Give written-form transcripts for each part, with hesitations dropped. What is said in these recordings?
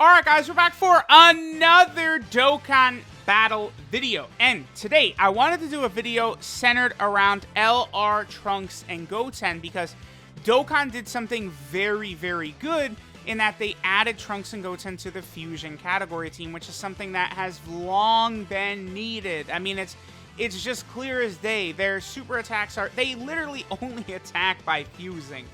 Alright guys, we're back for another Dokkan battle video. And today, I wanted to do a video centered around LR, Trunks, and Goten because Dokkan did something very, very good in that they added Trunks and Goten to the Fusion category team, which is something that has long been needed. I mean, it's just clear as day. Their super attacks they literally only attack by fusing.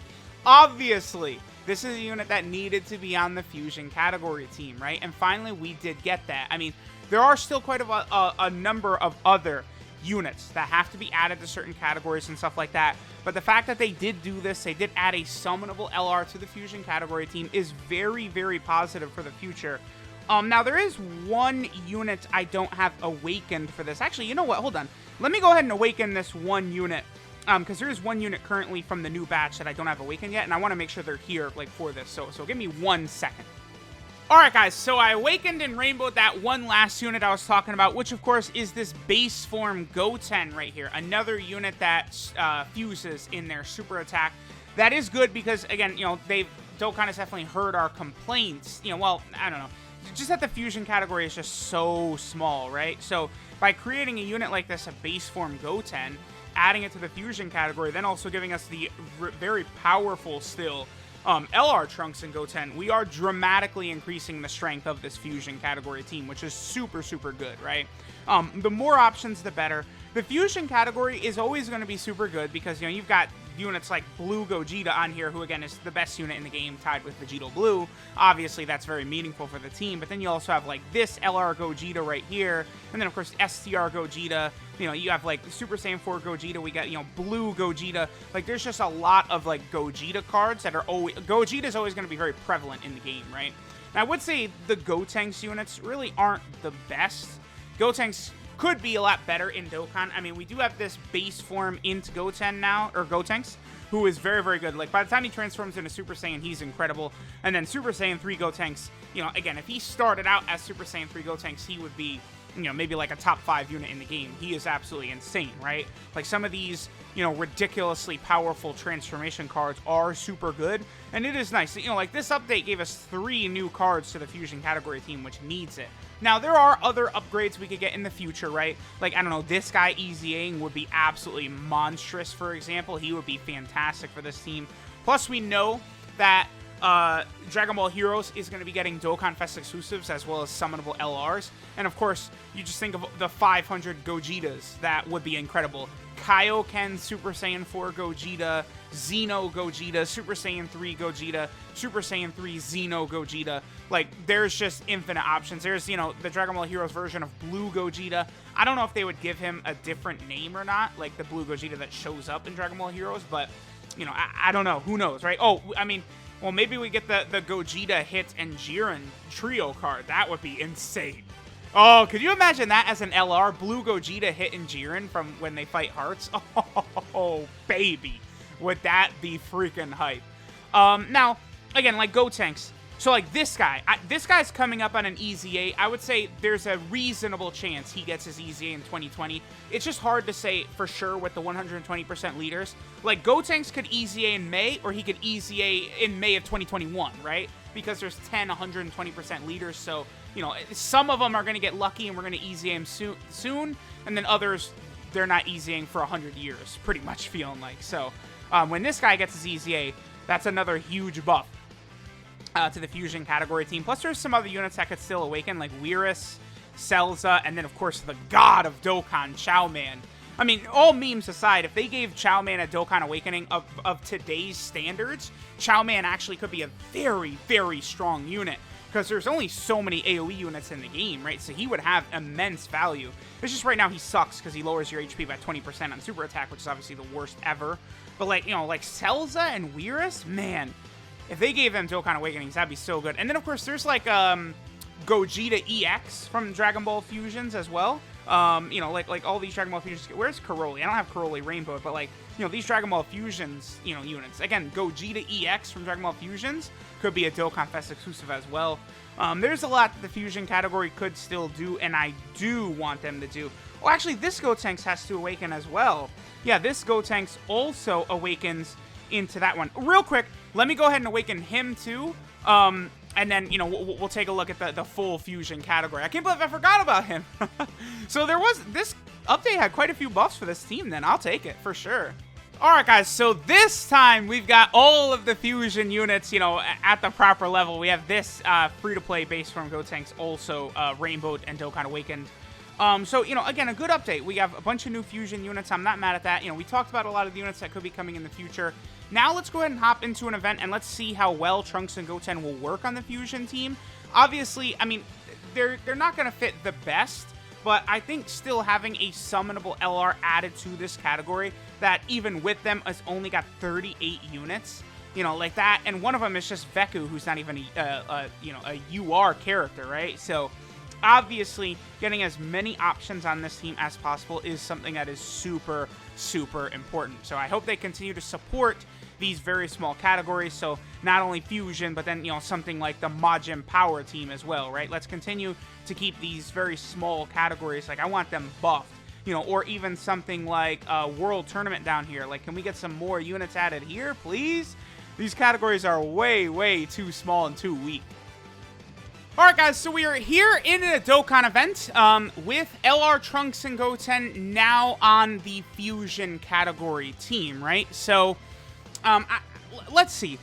Obviously, this is a unit that needed to be on the Fusion category team, right? And finally, we did get that. I mean, there are still quite a number of other units that have to be added to certain categories and stuff like that. But the fact that they did do this, they did add a summonable LR to the Fusion category team is very, very positive for the future. Now, there is one unit I don't have awakened for this. Actually, you know what? Hold on. Let me go ahead and awaken this one unit. Because there is one unit currently from the new batch that I don't have awakened yet, and I want to make sure they're here, like, for this. So give me 1 second. Alright, guys, so I awakened and rainbowed that one last unit I was talking about, which, of course, is this base form Goten right here. Another unit that fuses in their super attack. That is good because, again, you know, Dokkan has definitely heard our complaints. You know, well, I don't know. Just that the Fusion category is just so small, right? So by creating a unit like this, a base form Goten, adding it to the Fusion category, then also giving us the very powerful still LR Trunks and Goten, we are dramatically increasing the strength of this Fusion category team, which is super, super good, right? The more options, the better. The Fusion category is always going to be super good because, you know, you've got units like Blue Gogeta on here, who, again, is the best unit in the game, tied with Vegito Blue. Obviously, that's very meaningful for the team, but then you also have, like, this LR Gogeta right here, and then, of course, STR Gogeta. You know, you have, like, Super Saiyan 4 Gogeta, we got, you know, Blue Gogeta. Like, there's just a lot of, like, Gogeta cards that are always... Gogeta is always going to be very prevalent in the game, right? And I would say the Gotenks units really aren't the best. Gotenks could be a lot better in Dokkan. I mean, we do have this base form into Goten now, or Gotenks, who is very, very good. Like, by the time he transforms into Super Saiyan, he's incredible. And then Super Saiyan 3 Gotenks, you know, again, if he started out as Super Saiyan 3 Gotenks, he would be, you know, maybe like a top 5 unit in the game. He is absolutely insane, right? Like, some of these, you know, ridiculously powerful transformation cards are super good, and it is nice. You know, like, this update gave us 3 new cards to the Fusion category team, which needs it. Now, there are other upgrades we could get in the future, right? Like, I don't know, this guy, EZAing, would be absolutely monstrous, for example. He would be fantastic for this team. Plus, we know that Dragon Ball Heroes is going to be getting Dokkan Fest exclusives as well as summonable LRs. And, of course, you just think of the 500 Gogetas. That would be incredible. Kaioken Super Saiyan 4 Gogeta, Xeno Gogeta, Super Saiyan 3 Gogeta, Super Saiyan 3 Xeno Gogeta. Like, there's just infinite options. There's, you know, the Dragon Ball Heroes version of Blue Gogeta. I don't know if they would give him a different name or not, like the Blue Gogeta that shows up in Dragon Ball Heroes, but, you know, I don't know. Who knows, right? Oh, I mean, well, maybe we get the Gogeta Hit and Jiren trio card. That would be insane. Oh, could you imagine that as an LR? Blue Gogeta Hit and Jiren from when they fight Hearts? Oh, baby. Would that be freaking hype? Now, again, like Gotenks. So, like, this guy's coming up on an EZA. I would say there's a reasonable chance he gets his EZA in 2020. It's just hard to say for sure with the 120% leaders. Like, Gotenks could EZA in May, or he could EZA in May of 2021, right? Because there's 10 120% leaders, so, you know, some of them are going to get lucky and we're going to EZA him soon, and then others, they're not EZAing for 100 years, pretty much feeling like. So, when this guy gets his EZA, that's another huge buff to the Fusion category team. Plus, there's some other units that could still awaken, like Weirus, Celza, and then, of course, the god of Dokkan, Chowman. I mean, all memes aside, if they gave Chowman a Dokkan Awakening of today's standards, Chowman actually could be a very, very strong unit, because there's only so many AoE units in the game, right? So he would have immense value. It's just right now he sucks because he lowers your HP by 20% on super attack, which is obviously the worst ever. But, like, you know, like Celza and Weirus, man, if they gave them Dokkan Awakenings, that'd be so good. And then, of course, there's, like, Gogeta EX from Dragon Ball Fusions as well. You know, like all these Dragon Ball Fusions. Where's Karoli? I don't have Karoli Rainbow, but, like, you know, these Dragon Ball Fusions, you know, units. Again, Gogeta EX from Dragon Ball Fusions could be a Dokkan Fest exclusive as well. There's a lot that the Fusion category could still do, and I do want them to do. Oh, actually, this Gotenks has to awaken as well. Yeah, this Gotenks also awakens into that one. Real quick, let me go ahead and awaken him too. And then, you know, we'll take a look at the full fusion category. I can't believe I forgot about him. So this update had quite a few buffs for this team then. I'll take it for sure. Alright guys, so this time we've got all of the fusion units, you know, at the proper level. We have this free-to-play base form Gotenks, also Rainbow and Dokkan Awakened. So, you know, again, a good update. We have a bunch of new fusion units. I'm not mad at that. You know, we talked about a lot of the units that could be coming in the future. Now let's go ahead and hop into an event and let's see how well Trunks and Goten will work on the fusion team. Obviously, I mean, they're not going to fit the best, but I think still having a summonable LR added to this category that even with them has only got 38 units, you know, like that. And one of them is just Veku, who's not even a UR character, right? So obviously getting as many options on this team as possible is something that is super, super important. So I hope they continue to support these very small categories. So not only fusion, but then, you know, something like the Majin Power team as well, right? Let's continue to keep these very small categories. Like I want them buffed, you know, or even something like a World Tournament down here. Like, can we get some more units added here, please? These categories are way, way too small and too weak. Alright guys, so we are here in a Dokkan event with LR Trunks and Goten now on the fusion category team, right? So, let's see.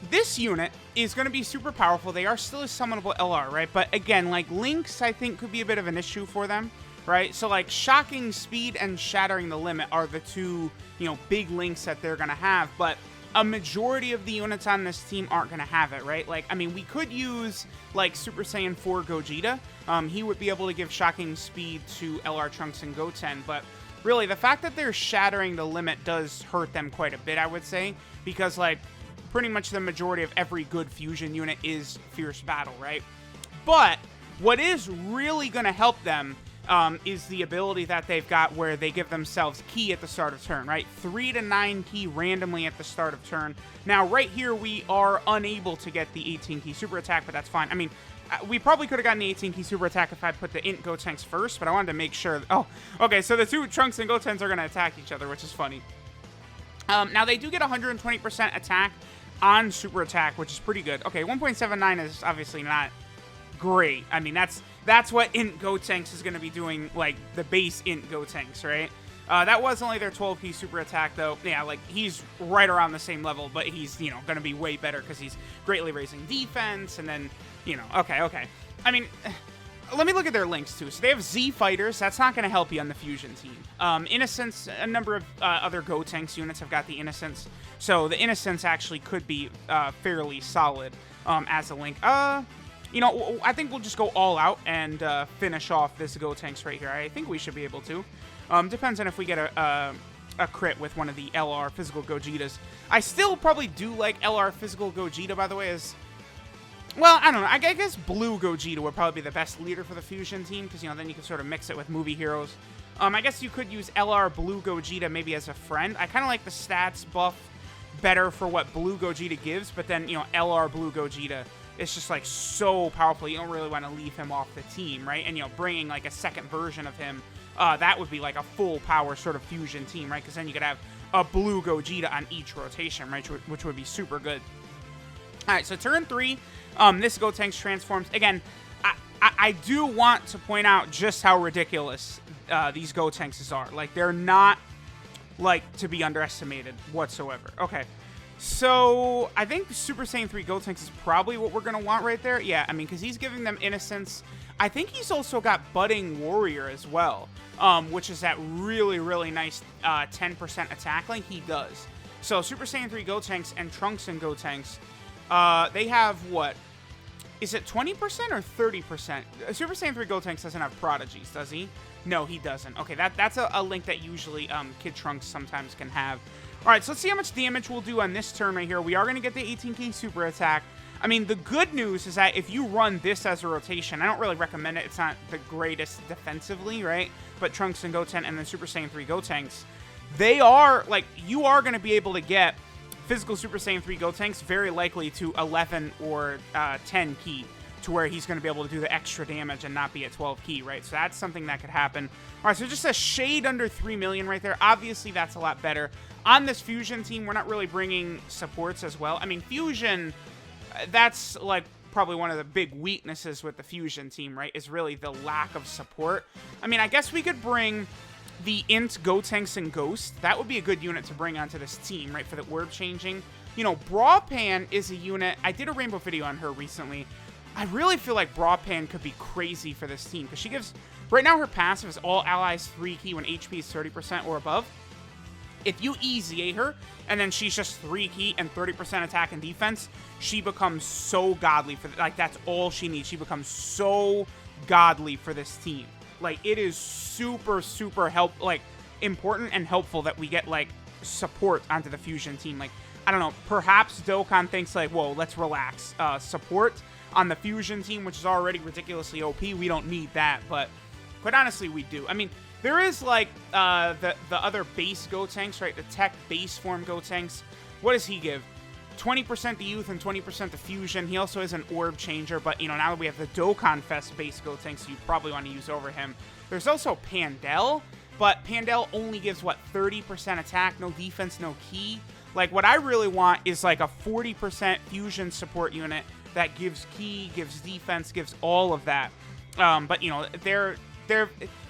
This unit is going to be super powerful. They are still a summonable LR, right? But again, like, links, I think, could be a bit of an issue for them, right? So, like, Shocking Speed and Shattering the Limit are the two, you know, big links that they're going to have. But a majority of the units on this team aren't going to have it, right? Like, I mean, we could use, like, Super Saiyan 4 Gogeta. He would be able to give Shocking Speed to LR Trunks and Goten, but really, the fact that they're Shattering the Limit does hurt them quite a bit, I would say, because, like, pretty much the majority of every good fusion unit is Fierce Battle, right? But what is really going to help them is the ability that they've got where they give themselves Ki at the start of turn, right? 3 to 9 Ki randomly at the start of turn. Now, right here, we are unable to get the 18 Ki super attack, but that's fine. I mean, we probably could have gotten the 18 Ki super attack if I put the Int Gotenks first, but I wanted to make sure. Oh, okay, so the two Trunks and Gotens are going to attack each other, which is funny. Now, they do get 120% attack on super attack, which is pretty good. Okay, 1.79 is obviously not great. I mean, that's what Int Gotenks is going to be doing, like, the base Int Gotenks, right? That was only their 12 Ki super attack, though. Yeah, like, he's right around the same level, but he's, you know, going to be way better because he's greatly raising defense, and then, you know, okay. I mean, let me look at their links, too. So they have Z Fighters. That's not going to help you on the fusion team. Innocence, a number of other Gotenks units have got the Innocence, so the Innocence actually could be fairly solid as a link. You know, I think we'll just go all out and finish off this Gotenks right here. I think we should be able to. Depends on if we get a crit with one of the LR physical Gogetas. I still probably do like LR physical Gogeta, by the way, as... Well, I don't know. I guess Blue Gogeta would probably be the best leader for the fusion team, because, you know, then you can sort of mix it with movie heroes. I guess you could use LR Blue Gogeta maybe as a friend. I kind of like the stats buff better for what Blue Gogeta gives, but then, you know, LR Blue Gogeta... It's just, like, so powerful. You don't really want to leave him off the team, right? And, you know, bringing, like, a second version of him, that would be, like, a full power sort of fusion team, right? Because then you could have a Blue Gogeta on each rotation, right? Which would be super good. All right, so turn 3, this Gotenks transforms. Again, I do want to point out just how ridiculous these Gotenkses are. Like, they're not, like, to be underestimated whatsoever. Okay. So, I think Super Saiyan 3 Gotenks is probably what we're going to want right there. Yeah, I mean, because he's giving them Innocence. I think he's also got Budding Warrior as well, which is that really, really nice 10% attack link. He does. So, Super Saiyan 3 Gotenks and Trunks and Gotenks, they have what? Is it 20% or 30%? Super Saiyan 3 Gotenks doesn't have Prodigies, does he? No, he doesn't. Okay, that's a link that usually Kid Trunks sometimes can have. All right, so let's see how much damage we'll do on this turn right here. We are going to get the 18K super attack. I mean, the good news is that if you run this as a rotation, I don't really recommend it. It's not the greatest defensively, right? But Trunks and Goten and then Super Saiyan 3 Gotenks, they are, like, you are going to be able to get physical Super Saiyan 3 Gotenks very likely to 11 or 10 Ki, to where he's going to be able to do the extra damage and not be at 12 Ki, right? So that's something that could happen. All right, so just a shade under 3 million right there. Obviously, that's a lot better. On this Fusion team, we're not really bringing supports as well. I mean, Fusion, that's, like, probably one of the big weaknesses with the Fusion team, right, is really the lack of support. I mean, I guess we could bring the Int, Gotenks, and Ghost. That would be a good unit to bring onto this team, right, for the orb changing. You know, Brawpan is a unit. I did a Rainbow video on her recently. I really feel like Brawpan could be crazy for this team, because she gives... Right now, her passive is all allies 3 key when HP is 30% or above. If you EZA her, and then she's just 3 key and 30% attack and defense, she becomes so godly for... Like, that's all she needs. She becomes so godly for this team. Like, it is super, super important and helpful that we get, like, support onto the Fusion team. Like, I don't know, perhaps Dokkan thinks, like, whoa, let's relax. Support on the Fusion team, which is already ridiculously OP, we don't need that, but quite honestly, we do. I mean, there is, like, the other base Gotenks, right? The tech base form Gotenks. What does he give? 20% to Youth and 20% to Fusion. He also is an orb changer, but, you know, now that we have the Dokkan Fest base Gotenks, you probably want to use over him. There's also Pandel, but Pandel only gives, what, 30% attack, no defense, no key? Like, what I really want is, like, a 40% Fusion support unit that gives key, gives defense, gives all of that. But, you know, they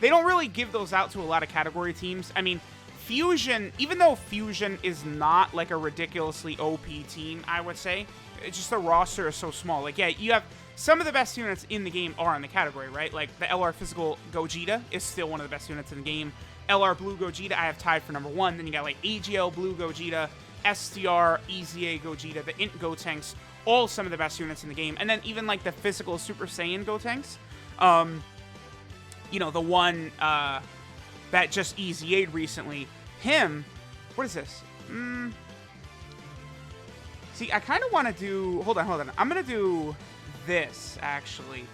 don't really give those out to a lot of category teams. I mean, Fusion, even though Fusion is not, like, a ridiculously OP team, I would say, it's just the roster is so small. Like, yeah, you have some of the best units in the game are in the category, right? Like, the LR Physical Gogeta is still one of the best units in the game. LR Blue Gogeta, I have tied for #1. Then you got, like, AGL Blue Gogeta, STR, EZA Gogeta, the Int Gotenks, all some of the best units in the game. And then even, like, the physical Super Saiyan Gotenks. You know, the one that just EZA'd recently. Him, what is this? See, I kind of want to do... Hold on. I'm going to do this, actually.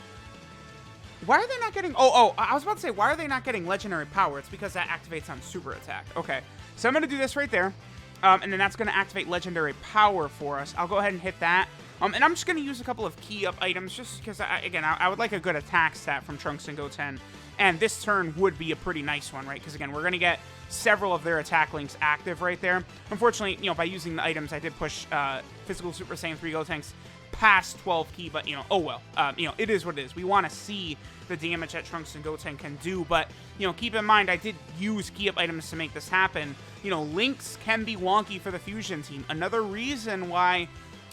Why are they not getting... Oh, I was about to say, why are they not getting Legendary Power? It's because that activates on Super Attack. Okay, so I'm going to do this right there. And then that's going to activate Legendary Power for us. I'll go ahead and hit that. And I'm just going to use a couple of key-up items just because, again, I would like a good attack stat from Trunks and Goten. And this turn would be a pretty nice one, right? Because, again, we're going to get several of their attack links active right there. Unfortunately, you know, by using the items, I did push Physical Super Saiyan 3 Gotenks past 12 key, but, you know, oh well. You know, it is what it is. We want to see the damage that Trunks and Goten can do, but, you know, keep in mind, I did use key-up items to make this happen. You know, links can be wonky for the Fusion team. Another reason why,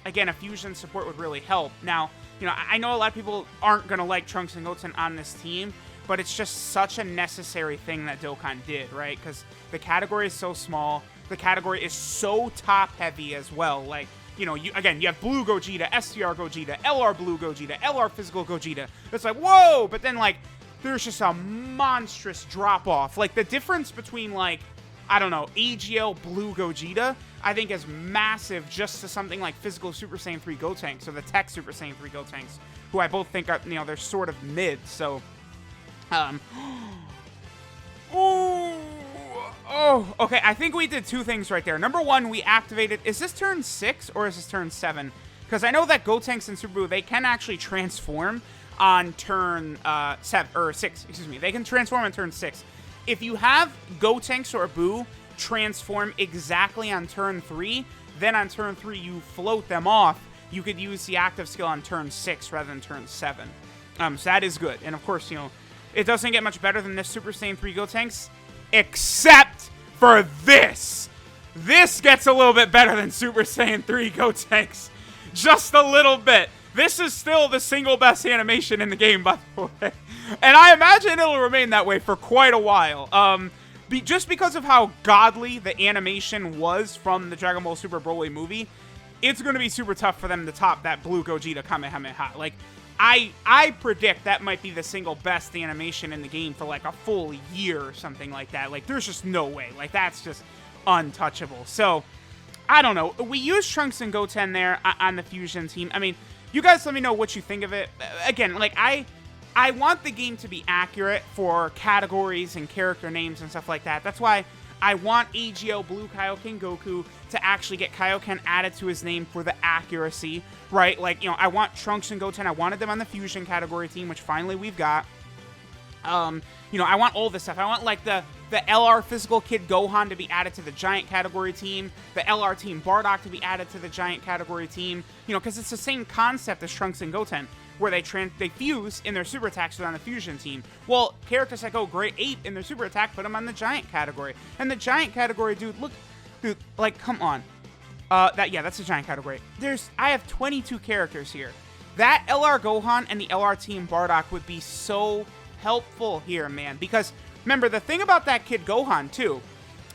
again, a Fusion support would really help. Now, you know, I know a lot of people aren't going to like Trunks and Goten on this team, but it's just such a necessary thing that Dokkan did, right? Because the category is so small. The category is so top-heavy as well. Like, you know, you have Blue Gogeta, STR Gogeta, LR Blue Gogeta, LR Physical Gogeta. It's like, whoa! But then, like, there's just a monstrous drop-off. Like, the difference between, like, I don't know, AGL Blue Gogeta, I think is massive just to something like Physical Super Saiyan 3 Gotenks, or the Tech Super Saiyan 3 Gotenks, who I both think are, you know, they're sort of mid, so... Oh, okay, I think we did two things right there. Number one, we activated... Is this turn 6 or is this turn 7? Because I know that Gotenks and Super Buu, they can actually transform on turn 6, excuse me. They can transform on turn 6. If you have Gotenks or Buu transform exactly on turn 3, then on turn 3 you float them off. You could use the active skill on turn 6 rather than turn 7. So that is good. And of course, you know, it doesn't get much better than this Super Saiyan 3 Gotenks, except for this. This gets a little bit better than Super Saiyan 3 Gotenks. Just a little bit. This is still the single best animation in the game, by the way. And I imagine it'll remain that way for quite a while. Just because of how godly the animation was from the Dragon Ball Super Broly movie, it's going to be super tough for them to top that Blue Gogeta Kamehameha. Like, I predict that might be the single best animation in the game for, like, a full year or something like that. Like, there's just no way. Like, that's just untouchable. So, I don't know. We used Trunks and Goten there on the Fusion team. I mean, you guys let me know what you think of it. Again, like, I want the game to be accurate for categories and character names and stuff like that. That's why I want AGL Blue Kaioken Goku to actually get Kaioken added to his name for the accuracy, right? Like, you know, I want Trunks and Goten. I wanted them on the Fusion category team, which finally we've got. You know, I want all this stuff. I want, like, the the LR Physical Kid Gohan to be added to the Giant category team, the LR Team Bardock to be added to the Giant category team, you know, because it's the same concept as Trunks and Goten, where they fuse in their super attacks on the fusion team. Well, characters that go grade 8 in their super attack, put them on the Giant category. And the Giant category, dude, like, come on. That's the Giant category. I have 22 characters here. That LR Gohan and the LR Team Bardock would be so helpful here, man, because remember, the thing about that Kid Gohan, too,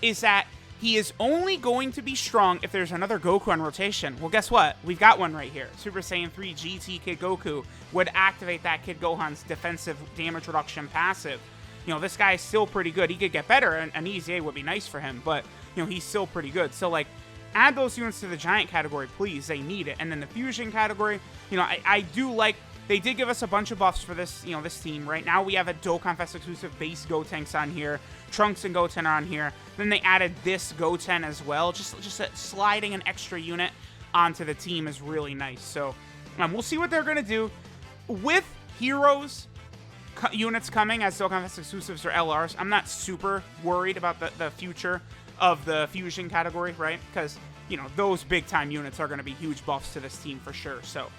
is that he is only going to be strong if there's another Goku on rotation. Well, guess what? We've got one right here. Super Saiyan 3 GT Kid Goku would activate that Kid Gohan's defensive damage reduction passive. You know, this guy is still pretty good. He could get better, and an EZA would be nice for him, but, you know, he's still pretty good. So, like, add those units to the Giant category, please. They need it. And then the Fusion category, you know, I do like... They did give us a bunch of buffs for this, you know, this team. Right now, we have a Dokkan Fest exclusive base Gotenks on here. Trunks and Goten are on here. Then they added this Goten as well. Just sliding an extra unit onto the team is really nice. So, we'll see what they're going to do. With Heroes units coming as Dokkan Fest exclusives or LRs, I'm not super worried about the future of the Fusion category, right? Because, you know, those big-time units are going to be huge buffs to this team for sure. So,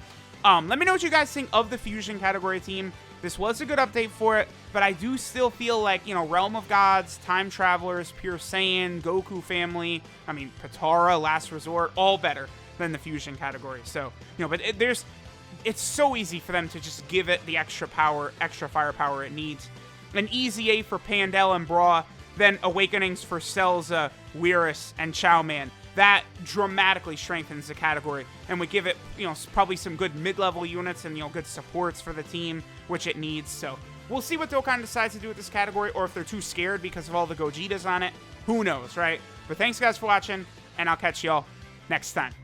let me know what you guys think of the Fusion category team. This was a good update for it, but I do still feel like, you know, Realm of Gods, Time Travelers, Pure Saiyan, Goku Family, I mean, Patara, Last Resort, all better than the Fusion category. So, you know, but it's so easy for them to just give it the extra power, extra firepower it needs. An EZA for Pandel and Bra, then Awakenings for Celza, Whirus, and Chowman. That dramatically strengthens the category and would give it, you know, probably some good mid-level units and, you know, good supports for the team, which it needs. So we'll see what Dokkan decides to do with this category, or if they're too scared because of all the Gojitas on it. Who knows, right? But thanks, guys, for watching, and I'll catch y'all next time.